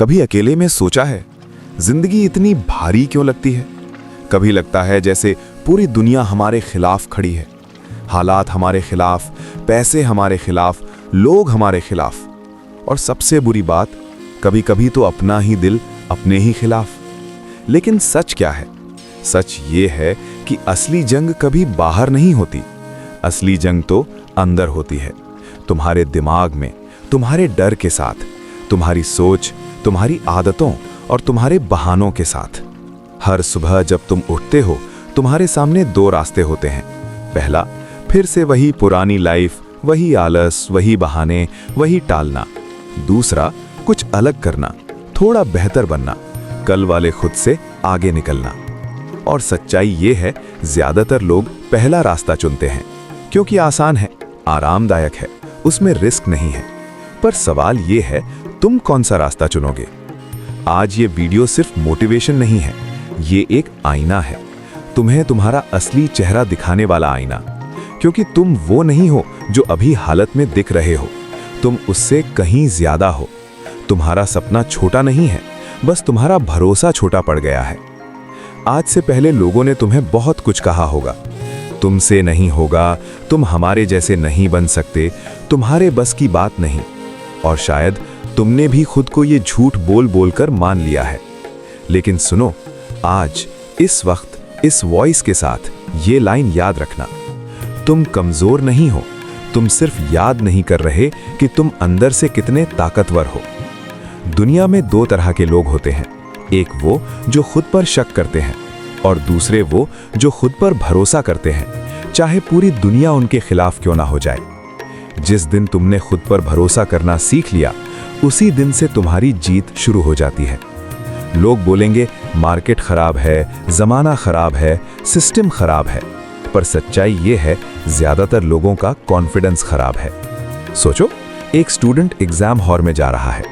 कभी अकेले में सोचा है जिंदगी इतनी भारी क्यों लगती है? कभी लगता है जैसे पूरी दुनिया हमारे खिलाफ खड़ी है, हालात हमारे खिलाफ, पैसे हमारे खिलाफ, लोग हमारे खिलाफ। और सबसे बुरी बात, कभी कभी तो अपना ही दिल अपने ही खिलाफ। लेकिन सच क्या है? सच ये है कि असली जंग कभी बाहर नहीं होती, असली जंग तो अंदर होती है, तुम्हारे दिमाग में, तुम्हारे डर के साथ, तुम्हारी सोच, तुम्हारी आदतों और तुम्हारे बहानों के साथ। हर सुबह जब तुम उठते हो तुम्हारे सामने दो रास्ते होते हैं। पहला, फिर से वही पुरानी लाइफ, वही आलस, वही बहाने, वही टालना। दूसरा, कुछ अलग करना, थोड़ा बेहतर बनना, कल वाले खुद से आगे निकलना। और सच्चाई ये है, ज्यादातर लोग पहला रास्ता चुनते हैं क्योंकि आसान है, आरामदायक है, उसमें रिस्क नहीं है। पर सवाल ये है, तुम कौन सा रास्ता चुनोगे? आज ये वीडियो सिर्फ मोटिवेशन नहीं है, ये एक आईना है, तुम्हें तुम्हारा असली चेहरा दिखाने वाला आईना। क्योंकि तुम वो नहीं हो जो अभी हालत में दिख रहे हो, तुम उससे कहीं ज्यादा हो। तुम्हारा सपना छोटा नहीं है, बस तुम्हारा भरोसा छोटा पड़ गया है। आज से पहले लोगों ने तुम्हें बहुत कुछ कहा होगा, तुमसे नहीं होगा, तुम हमारे जैसे नहीं बन सकते, तुम्हारे बस की बात नहीं। और शायद तुमने भी खुद को ये झूठ बोल बोल कर मान लिया है। लेकिन सुनो, आज इस वक्त इस वॉइस के साथ ये लाइन याद रखना, तुम कमजोर नहीं हो, तुम सिर्फ याद नहीं कर रहे कि तुम अंदर से कितने ताकतवर हो। दुनिया में दो तरह के लोग होते हैं, एक वो जो खुद पर शक करते हैं और दूसरे वो जो खुद पर भरोसा करते हैं, चाहे पूरी दुनिया उनके खिलाफ क्यों ना हो जाए। जिस दिन तुमने खुद पर भरोसा करना सीख लिया, उसी दिन से तुम्हारी जीत शुरू हो जाती है। लोग बोलेंगे मार्केट खराब है, जमाना खराब है, सिस्टम खराब है, पर सच्चाई ये है, ज्यादातर लोगों का कॉन्फिडेंस खराब है। सोचो, एक स्टूडेंट एग्जाम हॉल में जा रहा है,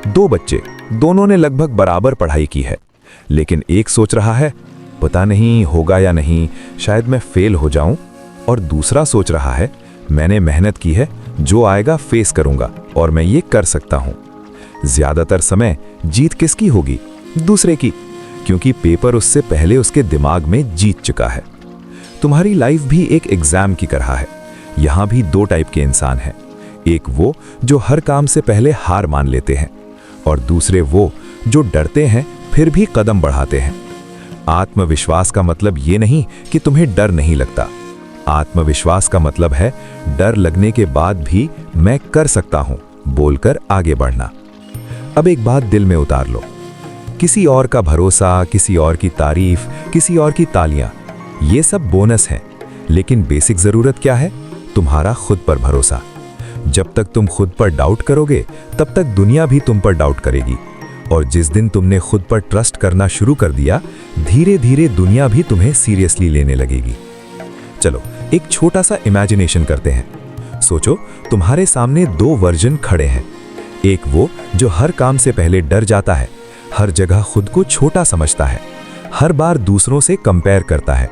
दो बच्चे, दोनों ने लगभग बराबर पढ़ाई की है, लेकिन एक सोच रहा है पता नहीं होगा या नहीं, शायद मैं फेल हो जाऊं, और दूसरा सोच रहा है मैंने मेहनत की है, जो आएगा फेस करूंगा और मैं ये कर सकता हूं। ज्यादातर समय जीत किसकी होगी? दूसरे की, क्योंकि पेपर उससे पहले उसके दिमाग में जीत चुका है। तुम्हारी लाइफ भी एक एग्जाम की तरह है। यहां भी दो टाइप के इंसान हैं, एक वो जो हर काम से पहले हार मान लेते हैं और दूसरे वो जो डरते हैं फिर भी कदम बढ़ाते हैं। आत्मविश्वास का मतलब ये नहीं कि तुम्हें डर नहीं लगता, आत्मविश्वास का मतलब है डर लगने के बाद भी मैं कर सकता हूं बोलकर आगे बढ़ना। अब एक बात दिल में उतार लो, किसी और का भरोसा, किसी और की तारीफ, किसी और की तालियां, ये सब बोनस हैं, लेकिन बेसिक जरूरत क्या है? तुम्हारा खुद पर भरोसा। जब तक तुम खुद पर डाउट करोगे, तब तक दुनिया भी तुम पर डाउट करेगी। और जिस दिन तुमने खुद पर ट्रस्ट करना शुरू कर दिया, धीरे धीरे दुनिया भी तुम्हें सीरियसली लेने लगेगी। चलो एक छोटा सा इमेजिनेशन करते हैं। सोचो, तुम्हारे सामने दो वर्जन खड़े हैं, एक वो जो हर काम से पहले डर जाता है, हर जगह खुद को छोटा समझता है, हर बार दूसरों से कंपेयर करता है,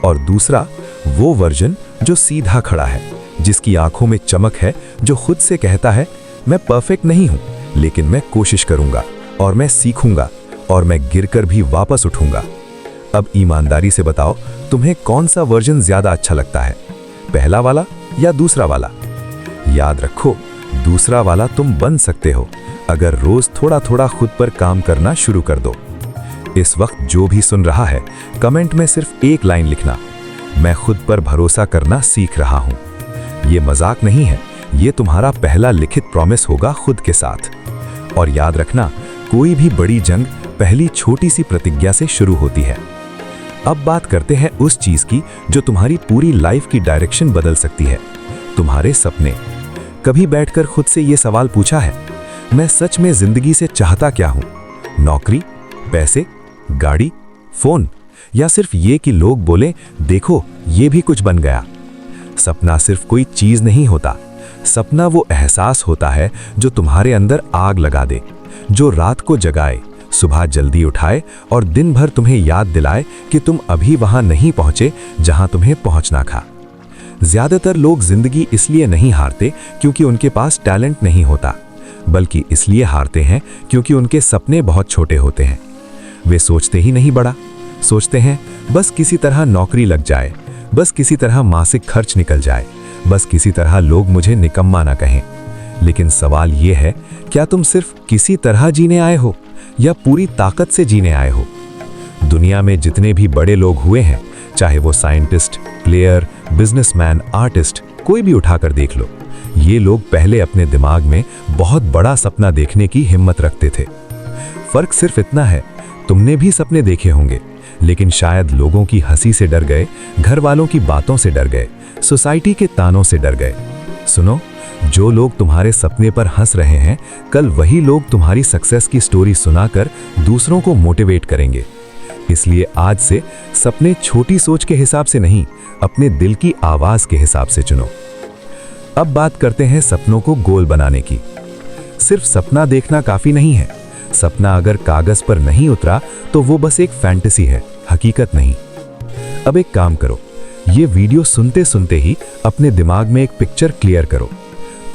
और दूसरा वो वर्जन जो सीधा खड़ा है, जिसकी आंखों में चमक है, जो खुद से कहता है मैं परफेक्ट नहीं हूं, लेकिन मैं कोशिश करूंगा और मैं सीखूंगा और मैं गिरकर भी वापस उठूंगा। अब ईमानदारी से बताओ, तुम्हें कौन सा वर्जन ज्यादा अच्छा लगता है, पहला वाला या दूसरा वाला? याद रखो, दूसरा वाला तुम बन सकते हो अगर रोज थोड़ा थोड़ा खुद पर काम करना शुरू कर दो। इस वक्त जो भी सुन रहा है, कमेंट में सिर्फ एक लाइन लिखना, मैं खुद पर भरोसा करना सीख रहा हूं। ये मजाक नहीं है, ये तुम्हारा पहला लिखित प्रॉमिस होगा खुद के साथ। और याद रखना, कोई भी बड़ी जंग पहली छोटी सी प्रतिज्ञा से शुरू होती है। अब बात करते हैं उस चीज की जो तुम्हारी पूरी लाइफ की डायरेक्शन बदल सकती है, तुम्हारे सपने। कभी बैठकर खुद से ये सवाल पूछा है, मैं सच में जिंदगी से चाहता क्या हूं? नौकरी, पैसे, गाड़ी, फोन, या सिर्फ ये कि लोग बोले देखो ये भी कुछ बन गया? सपना सिर्फ कोई चीज नहीं होता, सपना वो एहसास होता है जो तुम्हारे अंदर आग लगा दे, जो रात को जगाए, सुबह जल्दी उठाए और दिन भर तुम्हें याद दिलाए कि तुम अभी वहां नहीं पहुंचे जहां तुम्हें पहुंचना था। ज्यादातर लोग जिंदगी इसलिए नहीं हारते क्योंकि उनके पास टैलेंट नहीं होता, बल्कि इसलिए हारते हैं क्योंकि उनके सपने बहुत छोटे होते हैं। वे सोचते ही नहीं बड़ा, सोचते हैं बस किसी तरह नौकरी लग जाए, बस किसी तरह मासिक खर्च निकल जाए, बस किसी तरह लोग मुझे निकम्मा ना कहें। लेकिन सवाल यह है, क्या तुम सिर्फ किसी तरह जीने आए हो या पूरी ताकत से जीने आए हो? दुनिया में जितने भी बड़े लोग हुए हैं, चाहे वो साइंटिस्ट, प्लेयर, बिजनेसमैन, आर्टिस्ट, कोई भी उठाकर देख लो, ये लोग पहले अपने दिमाग में बहुत बड़ा सपना देखने की हिम्मत रखते थे। फर्क सिर्फ इतना है, तुमने भी सपने देखे होंगे, लेकिन शायद लोगों की हंसी से डर गए, घर वालों की बातों से डर गए, सोसाइटी के तानों से डर गए। सुनो, जो लोग तुम्हारे सपने पर हंस रहे हैं, कल वही लोग तुम्हारी सक्सेस की स्टोरी सुनाकर दूसरों को मोटिवेट करेंगे। इसलिए आज से सपने छोटी सोच के हिसाब से नहीं, अपने दिल की आवाज के हिसाब से चुनो। अब बात करते हैं सपनों को गोल बनाने की। सिर्फ सपना देखना काफी नहीं है। सपना अगर कागज पर नहीं उतरा तो वो बस एक फैंटेसी है, हकीकत नहीं। अब एक काम करो, ये वीडियो सुनते सुनते ही अपने दिमाग में एक पिक्चर क्लियर करो।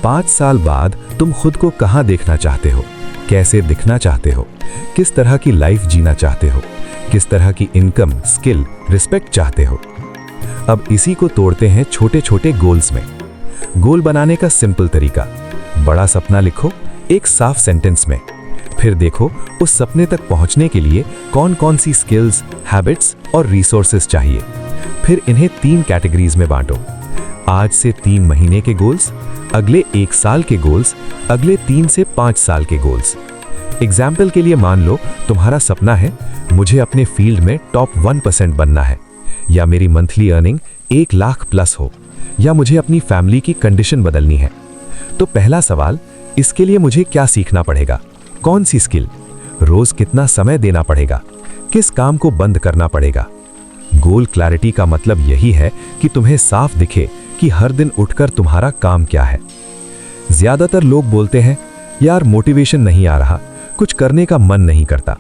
5 साल बाद तुम खुद को कहां देखना चाहते हो, कैसे दिखना चाहते हो, किस तरह की लाइफ जीना चाहते हो, किस तरह की इनकम, स्किल, रिस्पेक्ट चाहते हो। अब इसी को तोड़ते हैं छोटे छोटे गोल्स में। गोल बनाने का सिंपल तरीका, बड़ा सपना लिखो एक साफ सेंटेंस में, फिर देखो उस सपने तक पहुंचने के लिए कौन कौन सी स्किल्स, हैबिट्स और रिसोर्सेज चाहिए। फिर इन्हें 3 कैटेगरीज में बांटो। आज से 3 महीने के गोल्स, अगले 1 साल के गोल्स, अगले 3 से 5 साल के गोल्स। एग्जाम्पल के लिए मान लो तुम्हारा सपना है, मुझे अपने फील्ड में टॉप 1% बनना है, या मेरी मंथली अर्निंग 1 लाख प्लस हो, या मुझे अपनी फैमिली की कंडीशन बदलनी है। तो पहला सवाल, इसके लिए मुझे क्या सीखना पड़ेगा, कौन सी स्किल, रोज कितना समय देना पड़ेगा, किस काम को बंद करना पड़ेगा। गोल क्लैरिटी का मतलब यही है कि तुम्हें साफ दिखे कि हर दिन उठकर तुम्हारा काम क्या है। ज्यादातर लोग बोलते हैं, यार मोटिवेशन नहीं आ रहा, कुछ करने का मन नहीं करता।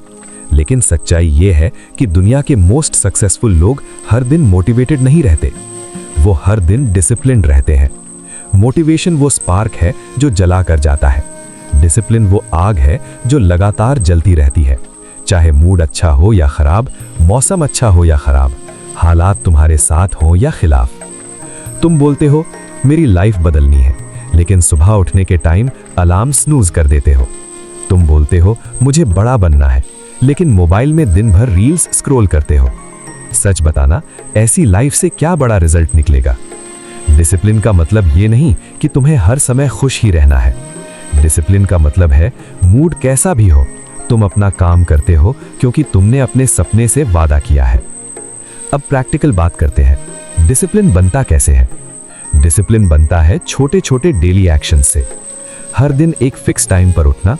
लेकिन सच्चाई यह है कि दुनिया के मोस्ट सक्सेसफुल लोग हर दिन मोटिवेटेड नहीं रहते, वो हर दिन डिसिप्लिन्ड रहते हैं। मोटिवेशन वो स्पार्क है जो जला कर जाता है, डिसिप्लिन वो आग है जो लगातार जलती रहती है। चाहे मूड अच्छा हो या खराब, मौसम अच्छा हो या खराब, हालात तुम्हारे साथ हो या खिलाफ। तुम बोलते हो मेरी लाइफ बदलनी है, लेकिन सुबह उठने के टाइम अलार्म स्नूज कर देते हो। तुम बोलते हो मुझे बड़ा बनना है, लेकिन मोबाइल में दिन भर रील्स स्क्रॉल करते हो। सच बताना, ऐसी लाइफ से क्या बड़ा रिजल्ट निकलेगा? डिसिप्लिन का मतलब ये नहीं कि तुम्हें हर समय खुश ही रहना है। डिसिप्लिन का मतलब है मूड कैसा भी हो, तुम अपना काम करते हो क्योंकि तुमने अपने सपने से वादा किया है। अब प्रैक्टिकल बात करते हैं, डिसिप्लिन बनता कैसे है? डिसिप्लिन बनता है छोटे छोटे डेली एक्शन से। हर दिन एक फिक्स टाइम पर उठना,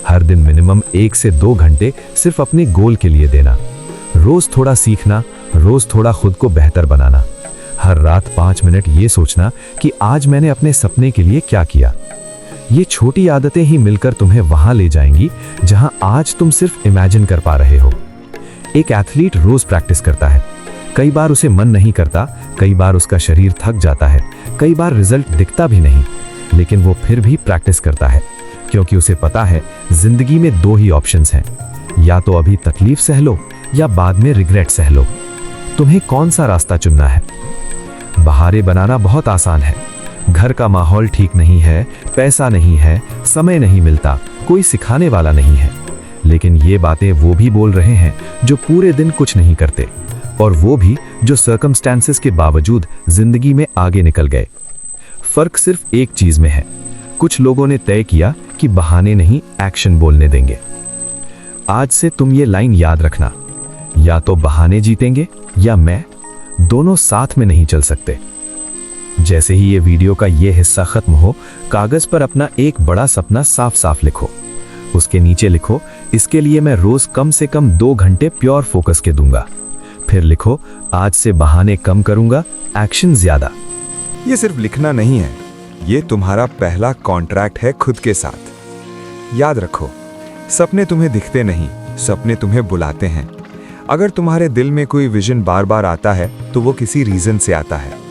हर दिन मिनिमम 1 से 2 घंटे सिर्फ अपने गोल के लिए देना, रोज थोड़ा सीखना, रोज थोड़ा खुद को बेहतर बनाना, हर रात 5 मिनट ये सोचना कि आज मैंने अपने सपने के लिए क्या किया। ये छोटी आदतें ही मिलकर तुम्हें वहां ले जाएंगी जहां आज तुम सिर्फ इमेजिन कर पा रहे हो। एक एथलीट रोज प्रैक्टिस करता है, कई बार उसे मन नहीं करता, कई बार उसका शरीर थक जाता है, कई बार रिजल्ट दिखता भी नहीं, लेकिन वो फिर भी प्रैक्टिस करता है क्योंकि उसे पता है जिंदगी में 2 ही ऑप्शंस हैं, या तो अभी तकलीफ सह लो या बाद में रिग्रेट सह लो। तुम्हें कौन सा रास्ता चुनना है? बहाने बनाना बहुत आसान है, घर का माहौल ठीक नहीं है, पैसा नहीं है, समय नहीं मिलता, कोई सिखाने वाला नहीं है। लेकिन ये बातें वो भी बोल रहे हैं जो पूरे दिन कुछ नहीं करते, और वो भी जो सर्कमस्टेंसेस के बावजूद जिंदगी में आगे निकल गए। फर्क सिर्फ एक चीज में है, कुछ लोगों ने तय किया कि बहाने नहीं एक्शन बोलने देंगे। आज से तुम ये लाइन याद रखना, या तो बहाने जीतेंगे या मैं, दोनों साथ में नहीं चल सकते। जैसे ही ये वीडियो का ये हिस्सा खत्म हो, कागज पर अपना एक बड़ा सपना साफ साफ लिखो। उसके नीचे लिखो, इसके लिए मैं रोज कम से कम 2 घंटे प्योर फोकस के दूंगा। फिर लिखो, आज से बहाने कम करूंगा, एक्शन ज्यादा। ये सिर्फ लिखना नहीं है, ये तुम्हारा पहला कॉन्ट्रैक्ट है खुद के साथ। याद रखो, सपने तुम्हें दिखते नहीं, सपने तुम्हें बुलाते हैं। अगर तुम्हारे दिल में कोई विजन बार बार आता है तो वो किसी रीजन से आता है।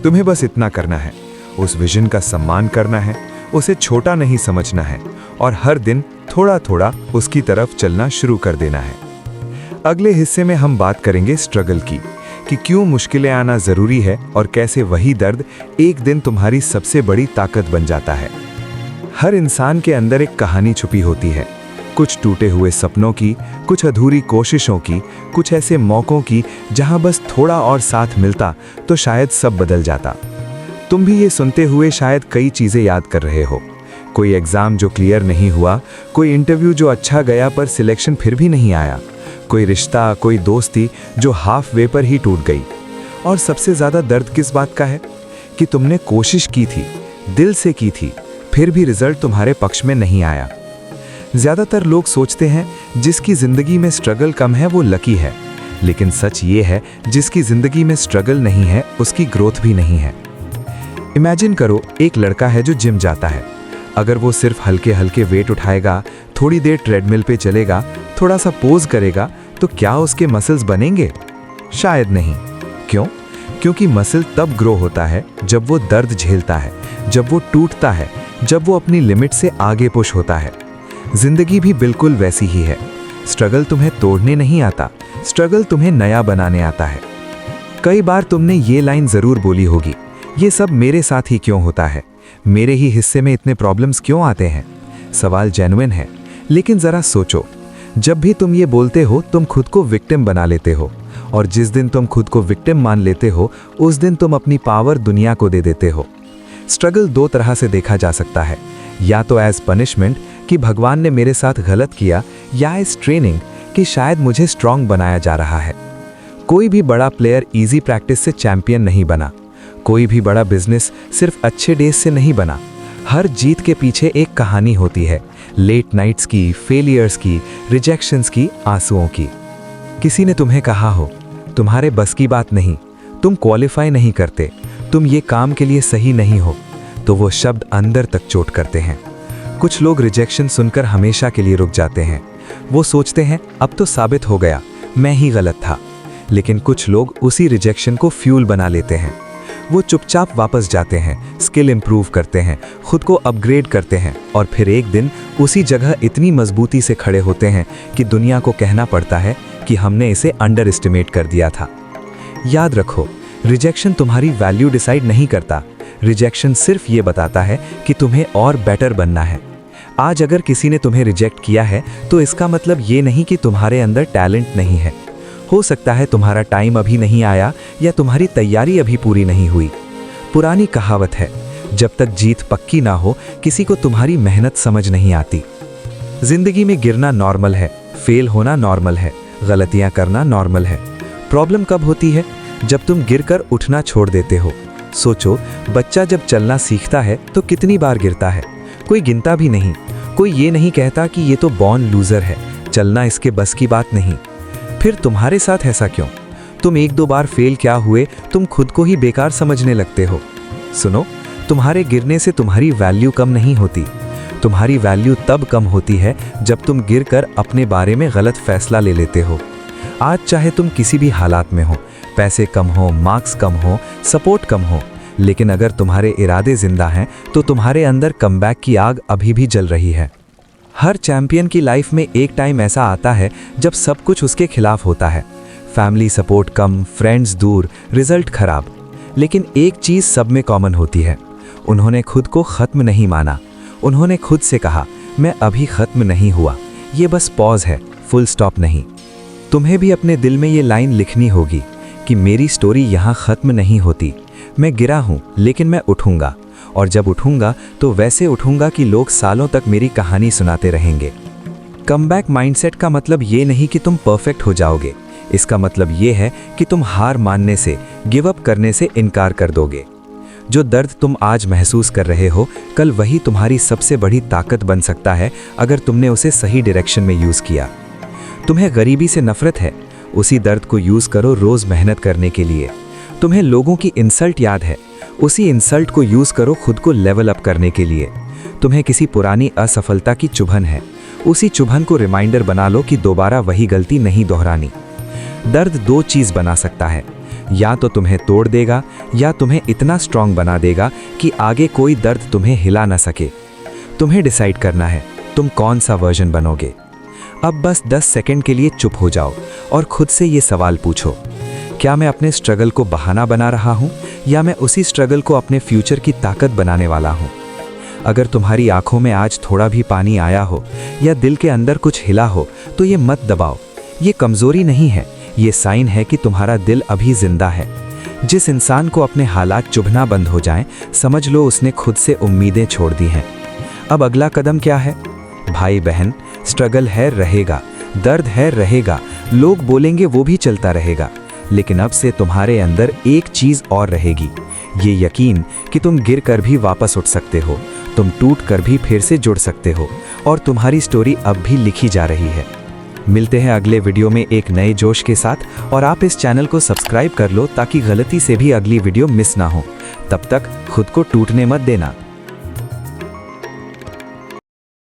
तुम्हें बस इतना करना है, उस विजन का सम्मान करना है, उसे छोटा नहीं समझना है और हर दिन थोड़ा थोड़ा उसकी तरफ चलना शुरू कर देना है। अगले हिस्से में हम बात करेंगे स्ट्रगल की, कि क्यों मुश्किलें आना ज़रूरी है और कैसे वही दर्द एक दिन तुम्हारी सबसे बड़ी ताकत बन जाता है। हर इंसान के अंदर एक कहानी छुपी होती है, कुछ टूटे हुए सपनों की, कुछ अधूरी कोशिशों की, कुछ ऐसे मौक़ों की जहां बस थोड़ा और साथ मिलता तो शायद सब बदल जाता। तुम भी ये सुनते हुए शायद कई चीज़ें याद कर रहे हो, कोई एग्ज़ाम जो क्लियर नहीं हुआ, कोई इंटरव्यू जो अच्छा गया पर सिलेक्शन फिर भी नहीं आया, कोई रिश्ता, कोई दोस्ती जो हाफ वे पर ही टूट गई। और सबसे ज़्यादा दर्द किस बात का है कि तुमने कोशिश की थी, दिल से की थी, फिर भी रिजल्ट तुम्हारे पक्ष में नहीं आया। ज़्यादातर लोग सोचते हैं जिसकी ज़िंदगी में स्ट्रगल कम है वो लकी है, लेकिन सच ये है जिसकी ज़िंदगी में स्ट्रगल नहीं है उसकी ग्रोथ भी नहीं है। इमेजिन करो एक लड़का है जो जिम जाता है। अगर वो सिर्फ हल्के हल्के वेट उठाएगा, थोड़ी देर ट्रेडमिल पे चलेगा, थोड़ा सा पोज करेगा, तो क्या उसके मसल्स बनेंगे? शायद नहीं। क्यों? क्योंकि मसल तब ग्रो होता है जब वो दर्द झेलता है, जब वो टूटता है, जब वो अपनी लिमिट से आगे पुश होता है। जिंदगी भी बिल्कुल वैसी ही है। स्ट्रगल तुम्हें तोड़ने नहीं आता, स्ट्रगल तुम्हें नया बनाने आता है। कई बार तुमने ये लाइन ज़रूर बोली होगी, ये सब मेरे साथ ही क्यों होता है, मेरे ही हिस्से में इतने प्रॉब्लम्स क्यों आते हैं। सवाल जेन्युइन है, लेकिन ज़रा सोचो, जब भी तुम ये बोलते हो तुम खुद को विक्टिम बना लेते हो, और जिस दिन तुम खुद को विक्टिम मान लेते हो उस दिन तुम अपनी पावर दुनिया को दे देते हो। स्ट्रगल दो तरह से देखा जा सकता है, या तो एज पनिशमेंट कि भगवान ने मेरे साथ गलत किया, या एज ट्रेनिंग कि शायद मुझे स्ट्रांग बनाया जा रहा है। कोई भी बड़ा प्लेयर इजी प्रैक्टिस से चैंपियन नहीं बना, कोई भी बड़ा बिजनेस सिर्फ अच्छे डेज से नहीं बना। हर जीत के पीछे एक कहानी होती है, लेट नाइट्स की, फेलियर्स की, रिजेक्शंस की, आंसुओं की। किसी ने तुम्हें कहा हो तुम्हारे बस की बात नहीं, तुम क्वालिफाई नहीं करते, तुम ये काम के लिए सही नहीं हो, तो वो शब्द अंदर तक चोट करते हैं। कुछ लोग रिजेक्शन सुनकर हमेशा के लिए रुक जाते हैं। वो सोचते हैं अब तो साबित हो गया, मैं ही गलत था। लेकिन कुछ लोग उसी रिजेक्शन को फ्यूल बना लेते हैं। वो चुपचाप वापस जाते हैं, स्किल इंप्रूव करते हैं, खुद को अपग्रेड करते हैं, और फिर एक दिन उसी जगह इतनी मजबूती से खड़े होते हैं कि दुनिया को कहना पड़ता है कि हमने इसे अंडर एस्टिमेट कर दिया था। याद रखो, रिजेक्शन तुम्हारी वैल्यू डिसाइड नहीं करता। रिजेक्शन सिर्फ ये बताता है कि तुम्हें और बेटर बनना है। आज अगर किसी ने तुम्हें रिजेक्ट किया है तो इसका मतलब ये नहीं कि तुम्हारे अंदर टैलेंट नहीं है। हो सकता है तुम्हारा टाइम अभी नहीं आया, या तुम्हारी तैयारी अभी पूरी नहीं हुई। पुरानी कहावत है, जब तक जीत पक्की ना हो किसी को तुम्हारी मेहनत समझ नहीं आती। जिंदगी में गिरना नॉर्मल है, फेल होना नॉर्मल है, गलतियां करना नॉर्मल है। प्रॉब्लम कब होती है? जब तुम गिरकर उठना छोड़ देते हो। सोचो, बच्चा जब चलना सीखता है तो कितनी बार गिरता है? कोई गिनता भी नहीं। कोई ये नहीं कहता कि ये तो बॉर्न लूजर है, चलना इसके बस की बात नहीं। फिर तुम्हारे साथ ऐसा क्यों? तुम एक दो बार फेल क्या हुए तुम खुद को ही बेकार समझने लगते हो। सुनो, तुम्हारे गिरने से तुम्हारी वैल्यू कम नहीं होती। तुम्हारी वैल्यू तब कम होती है जब तुम गिरकर अपने बारे में गलत फैसला ले लेते हो। आज चाहे तुम किसी भी हालात में हो, पैसे कम हो, मार्क्स कम हो, सपोर्ट कम हो, लेकिन अगर तुम्हारे इरादे जिंदा हैं तो तुम्हारे अंदर कमबैक की आग अभी भी जल रही है। हर चैंपियन की लाइफ में एक टाइम ऐसा आता है जब सब कुछ उसके खिलाफ होता है। फैमिली सपोर्ट कम, फ्रेंड्स दूर, रिजल्ट खराब। लेकिन एक चीज़ सब में कॉमन होती है, उन्होंने खुद को ख़त्म नहीं माना। उन्होंने खुद से कहा, मैं अभी ख़त्म नहीं हुआ, ये बस पॉज है, फुल स्टॉप नहीं। तुम्हें भी अपने दिल में ये लाइन लिखनी होगी कि मेरी स्टोरी यहाँ ख़त्म नहीं होती। मैं गिरा हूँ लेकिन मैं उठूँगा, और जब उठूँगा तो वैसे उठूँगा कि लोग सालों तक मेरी कहानी सुनाते रहेंगे। कमबैक माइंडसेट का मतलब ये नहीं कि तुम परफेक्ट हो जाओगे। इसका मतलब ये है कि तुम हार मानने से, गिव अप करने से इनकार कर दोगे। जो दर्द तुम आज महसूस कर रहे हो, कल वही तुम्हारी सबसे बड़ी ताकत बन सकता है अगर तुमने उसे सही डायरेक्शन में यूज़ किया। तुम्हें गरीबी से नफरत है, उसी दर्द को यूज़ करो रोज़ मेहनत करने के लिए। तुम्हें लोगों की इंसल्ट याद है, उसी इंसल्ट को यूज़ करो खुद को लेवल अप करने के लिए। तुम्हें किसी पुरानी असफलता की चुभन है, उसी चुभन को रिमाइंडर बना लो कि दोबारा वही गलती नहीं दोहरानी। दर्द दो चीज़ बना सकता है, या तो तुम्हें तोड़ देगा या तुम्हें इतना स्ट्रांग बना देगा कि आगे कोई दर्द तुम्हें हिला ना सके। तुम्हें डिसाइड करना है तुम कौन सा वर्जन बनोगे? अब बस 10 सेकंड के लिए चुप हो जाओ और खुद से ये सवाल पूछो, क्या मैं अपने स्ट्रगल को बहाना बना रहा हूँ या मैं उसी स्ट्रगल को अपने फ्यूचर की ताकत बनाने वाला हूँ? अगर तुम्हारी आंखों में आज थोड़ा भी पानी आया हो या दिल के अंदर कुछ हिला हो तो ये मत दबाओ। ये कमजोरी नहीं है, ये साइन है कि तुम्हारा दिल अभी जिंदा है। जिस इंसान को अपने हालात चुभना बंद हो जाएं, समझ लो उसने खुद से उम्मीदें छोड़ दी हैं। अब अगला कदम क्या है? भाई बहन, स्ट्रगल है रहेगा, दर्द है रहेगा, लोग बोलेंगे वो भी चलता रहेगा, लेकिन अब से तुम्हारे अंदर एक चीज और रहेगी, ये यकीन कि तुम गिर कर भी वापस उठ सकते हो, तुम टूट कर भी फिर से जुड़ सकते हो और तुम्हारी स्टोरी अब भी लिखी जा रही है। मिलते हैं अगले वीडियो में एक नए जोश के साथ और आप इस चैनल को सब्सक्राइब कर लो ताकि गलती से भी अगली वीडियो मिस ना हो। तब तक खुद को टूटने मत देना।